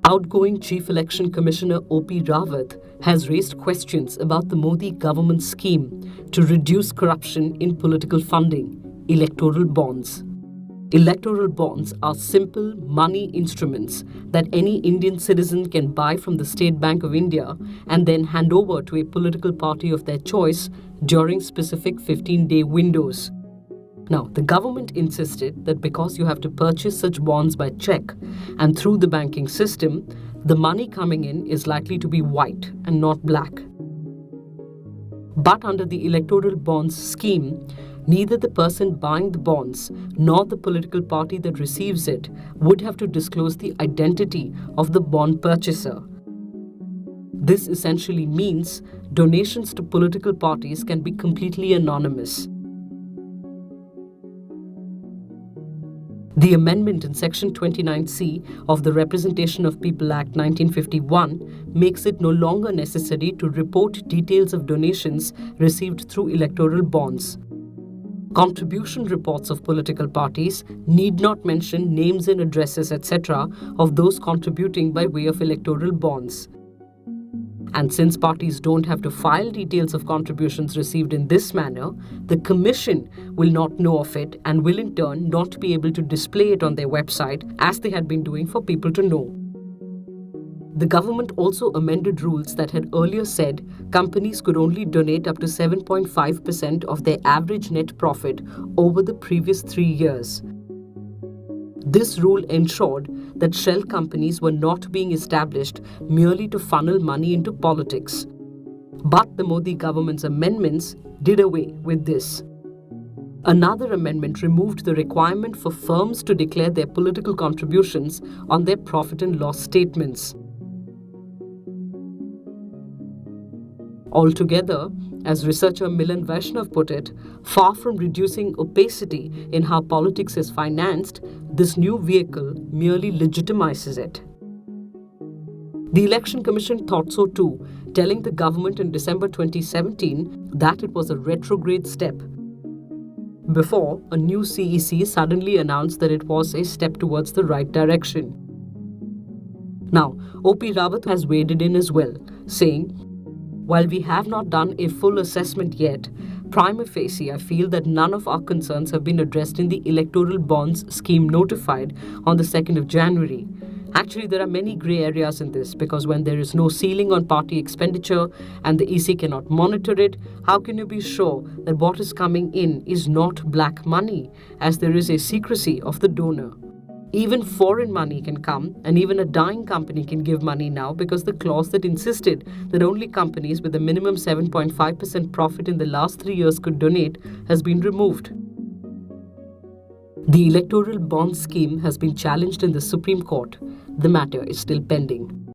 Outgoing Chief Election Commissioner O.P. Rawat has raised questions about the Modi government scheme to reduce corruption in political funding, electoral bonds. Electoral bonds are simple money instruments that any Indian citizen can buy from the State Bank of India and then hand over to a political party of their choice during specific 15-day windows. Now, the government insisted that because you have to purchase such bonds by check and through the banking system, the money coming in is likely to be white and not black. But under the electoral bonds scheme, neither the person buying the bonds nor the political party that receives it would have to disclose the identity of the bond purchaser. This essentially means donations to political parties can be completely anonymous. The amendment in Section 29C of the Representation of People Act 1951 makes it no longer necessary to report details of donations received through electoral bonds. Contribution reports of political parties need not mention names and addresses, etc., of those contributing by way of electoral bonds. And since parties don't have to file details of contributions received in this manner, the Commission will not know of it and will in turn not be able to display it on their website as they had been doing for people to know. The government also amended rules that had earlier said companies could only donate up to 7.5% of their average net profit over the previous 3 years. This rule ensured that shell companies were not being established merely to funnel money into politics. But the Modi government's amendments did away with this. Another amendment removed the requirement for firms to declare their political contributions on their profit and loss statements. Altogether, as researcher Milan Vaishnav put it, far from reducing opacity in how politics is financed, this new vehicle merely legitimizes it. The Election Commission thought so too, telling the government in December 2017 that it was a retrograde step. Before, a new CEC suddenly announced that it was a step towards the right direction. Now, O.P. Rawat has waded in as well, saying, "While we have not done a full assessment yet, prima facie I feel that none of our concerns have been addressed in the electoral bonds scheme notified on the 2nd of January. Actually, there are many grey areas in this because when there is no ceiling on party expenditure and the EC cannot monitor it, how can you be sure that what is coming in is not black money, as there is a secrecy of the donor? Even foreign money can come, and even a dying company can give money now because the clause that insisted that only companies with a minimum 7.5% profit in the last 3 years could donate has been removed." The electoral bond scheme has been challenged in the Supreme Court. The matter is still pending.